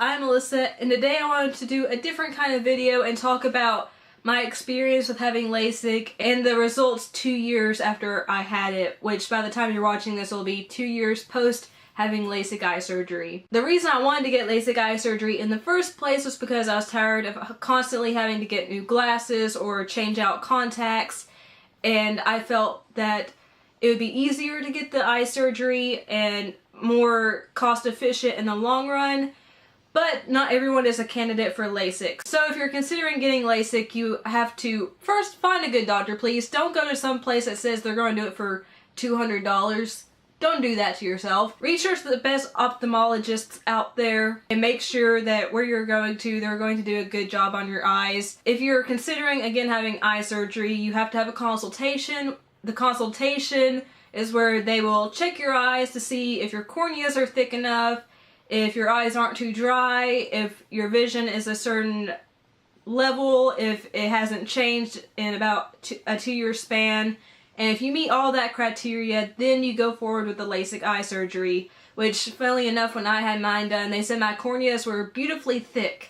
I'm Alyssa, and today I wanted to do a different kind of video and talk about my experience with having LASIK and the results 2 years after I had it, which by the time you're watching this will be 2 years post having LASIK eye surgery. The reason I wanted to get LASIK eye surgery in the first place was because I was tired of constantly having to get new glasses or change out contacts, and I felt that it would be easier to get the eye surgery and more cost efficient in the long run, but not everyone is a candidate for LASIK. So if you're considering getting LASIK, you have to first find a good doctor, please. Don't go to some place that says they're going to do it for $200. Don't do that to yourself. Research the best ophthalmologists out there and make sure that where you're going to, they're going to do a good job on your eyes. If you're considering, again, having eye surgery, you have to have a consultation. The consultation is where they will check your eyes to see if your corneas are thick enough, if your eyes aren't too dry, if your vision is a certain level, if it hasn't changed in about a 2-year span. And if you meet all that criteria, then you go forward with the LASIK eye surgery, which, funnily enough, when I had mine done, they said my corneas were beautifully thick.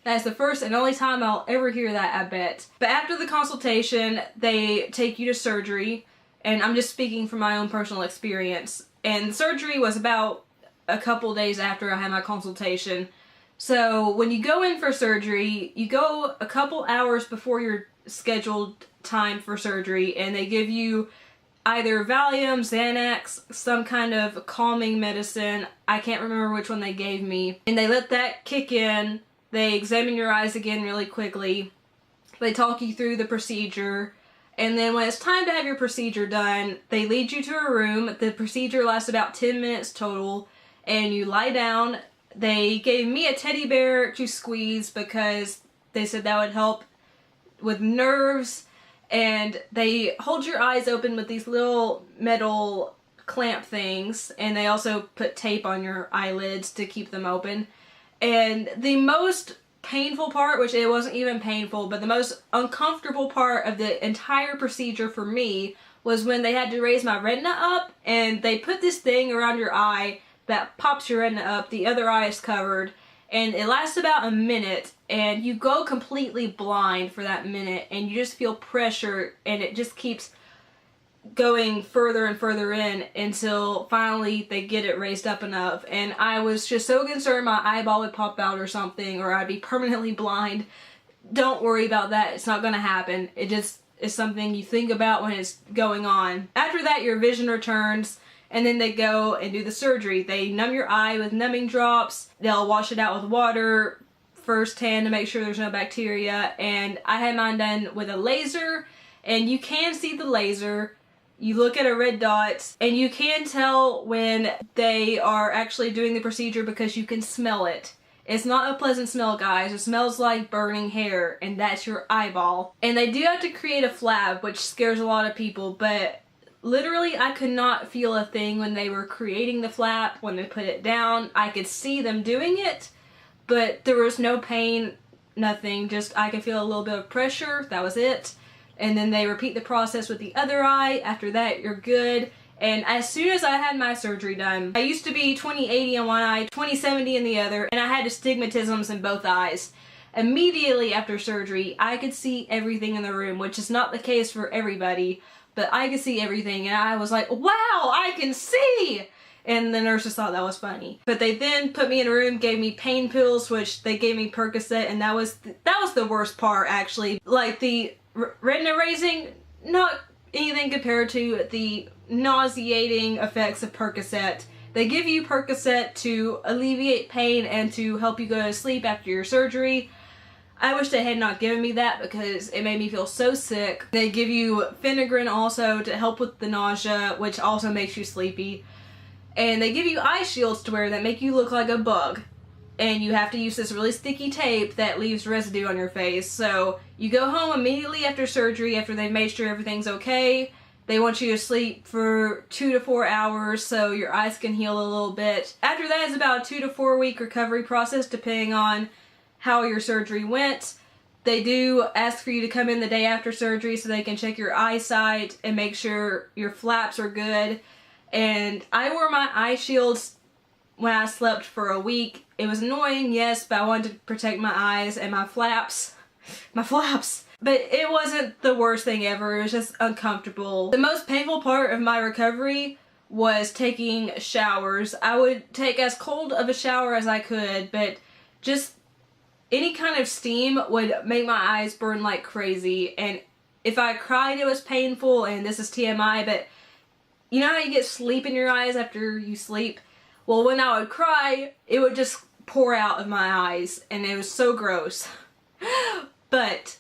That's the first and only time I'll ever hear that, I bet. But after the consultation, they take you to surgery, and I'm just speaking from my own personal experience. And surgery was about a couple days after I had my consultation. So when you go in for surgery, you go a couple hours before your scheduled time for surgery, and they give you either Valium, Xanax, some kind of calming medicine. I can't remember which one they gave me. And they let that kick in. They examine your eyes again really quickly. They talk you through the procedure. And then when it's time to have your procedure done, they lead you to a room. The procedure lasts about 10 minutes total, and you lie down. They gave me a teddy bear to squeeze because they said that would help with nerves, and they hold your eyes open with these little metal clamp things, and they also put tape on your eyelids to keep them open. And the most painful part, which it wasn't even painful, but the most uncomfortable part of the entire procedure for me was when they had to raise my retina up, and they put this thing around your eye that pops your retina up, the other eye is covered, and it lasts about a minute, and you go completely blind for that minute, and you just feel pressure, and it just keeps going further and further in until finally they get it raised up enough. And I was just so concerned my eyeball would pop out or something, or I'd be permanently blind. Don't worry about that. It's not going to happen. It just is something you think about when it's going on. After that, your vision returns, and then they go and do the surgery. They numb your eye with numbing drops. They'll wash it out with water firsthand to make sure there's no bacteria. And I had mine done with a laser, and you can see the laser. You look at a red dot, and you can tell when they are actually doing the procedure because you can smell it. It's not a pleasant smell, guys. It smells like burning hair, and that's your eyeball. And they do have to create a flap, which scares a lot of people, but literally I could not feel a thing when they were creating the flap. When they put it down, I could see them doing it, but there was no pain, nothing. Just I could feel a little bit of pressure. That was it. And then they repeat the process with the other eye. After that, you're good. And as soon as I had my surgery done, I used to be 20/80 in one eye, 20/70 in the other, and I had astigmatisms in both eyes. Immediately after surgery, I could see everything in the room, which is not the case for everybody, but I could see everything, and I was like, wow, I can see! And the nurses thought that was funny. But they then put me in a room, gave me pain pills, which they gave me Percocet, and that was the worst part, actually. Like, the retina raising, not anything compared to the nauseating effects of Percocet. They give you Percocet to alleviate pain and to help you go to sleep after your surgery. I wish they had not given me that because it made me feel so sick. They give you Phenergan also to help with the nausea, which also makes you sleepy. And they give you eye shields to wear that make you look like a bug. And you have to use this really sticky tape that leaves residue on your face. So you go home immediately after surgery, after they've made sure everything's okay. They want you to sleep for 2 to 4 hours so your eyes can heal a little bit. After that is about a 2 to 4 week recovery process depending on how your surgery went. They do ask for you to come in the day after surgery so they can check your eyesight and make sure your flaps are good. And I wore my eye shields when I slept for a week. It was annoying, yes, but I wanted to protect my eyes and my flaps. My flaps. But it wasn't the worst thing ever. It was just uncomfortable. The most painful part of my recovery was taking showers. I would take as cold of a shower as I could, but just any kind of steam would make my eyes burn like crazy. And if I cried, it was painful, and this is TMI, but you know how you get sleep in your eyes after you sleep? Well, when I would cry, it would just pour out of my eyes, and it was so gross. But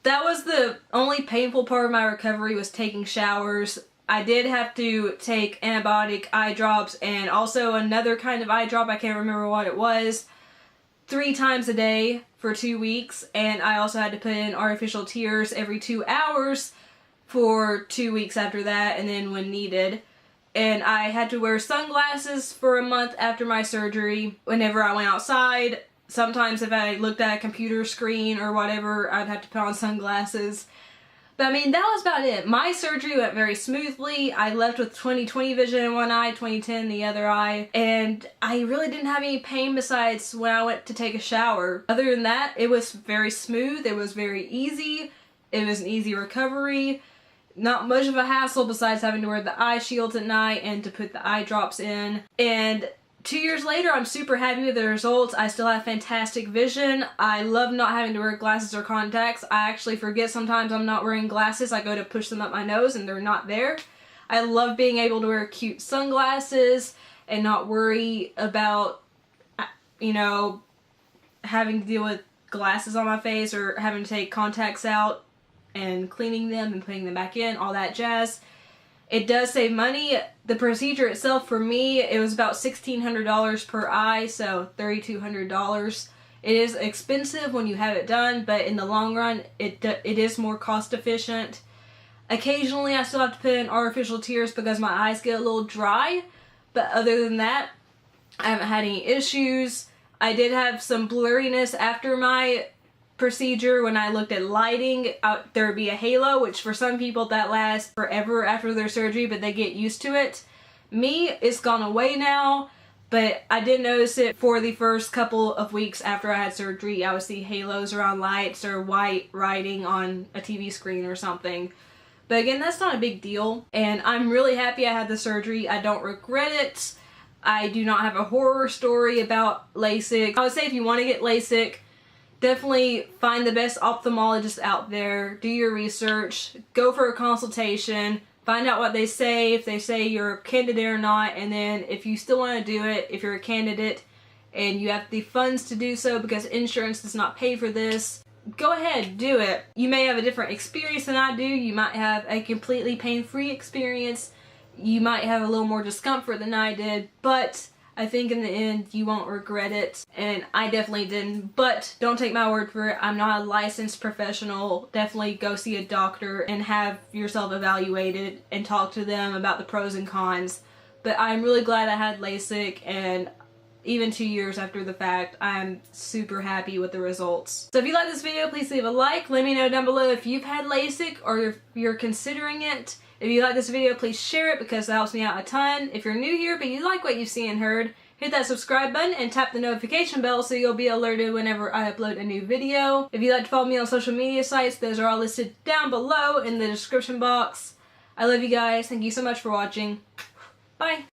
that was the only painful part of my recovery, was taking showers. I did have to take antibiotic eye drops and also another kind of eye drop, I can't remember what it was, 3 times a day for 2 weeks, and I also had to put in artificial tears every 2 hours for 2 weeks after that, and then when needed. And I had to wear sunglasses for a month after my surgery whenever I went outside. Sometimes if I looked at a computer screen or whatever, I'd have to put on sunglasses. But I mean, that was about it. My surgery went very smoothly. I left with 20/20 vision in one eye, 20/10 in the other eye, and I really didn't have any pain besides when I went to take a shower. Other than that, it was very smooth, it was very easy, it was an easy recovery. Not much of a hassle besides having to wear the eye shields at night and to put the eye drops in. And 2 years later, I'm super happy with the results. I still have fantastic vision. I love not having to wear glasses or contacts. I actually forget sometimes I'm not wearing glasses. I go to push them up my nose and they're not there. I love being able to wear cute sunglasses and not worry about, you know, having to deal with glasses on my face or having to take contacts out and cleaning them and putting them back in, all that jazz. It does save money. The procedure itself, for me, it was about $1,600 per eye, so $3,200. It is expensive when you have it done, but in the long run, it is more cost efficient. Occasionally, I still have to put in artificial tears because my eyes get a little dry, but other than that, I haven't had any issues. I did have some blurriness after my procedure. When I looked at lighting, there would be a halo, which for some people that lasts forever after their surgery, but they get used to it. Me, it's gone away now, but I did notice it for the first couple of weeks after I had surgery. I would see halos around lights or white writing on a TV screen or something. But again, that's not a big deal, and I'm really happy I had the surgery. I don't regret it. I do not have a horror story about LASIK. I would say if you want to get LASIK, definitely find the best ophthalmologist out there, do your research, go for a consultation, find out what they say, if they say you're a candidate or not, and then if you still want to do it, if you're a candidate and you have the funds to do so because insurance does not pay for this, go ahead, do it. You may have a different experience than I do, you might have a completely pain-free experience, you might have a little more discomfort than I did, but I think in the end you won't regret it, and I definitely didn't. But don't take my word for it. I'm not a licensed professional. Definitely go see a doctor and have yourself evaluated and talk to them about the pros and cons. But I'm really glad I had LASIK, and even 2 years after the fact, I'm super happy with the results. So if you like this video, please leave a like. Let me know down below if you've had LASIK or if you're considering it. If you like this video, please share it because that helps me out a ton. If you're new here but you like what you've seen and heard, hit that subscribe button and tap the notification bell so you'll be alerted whenever I upload a new video. If you'd like to follow me on social media sites, those are all listed down below in the description box. I love you guys. Thank you so much for watching. Bye.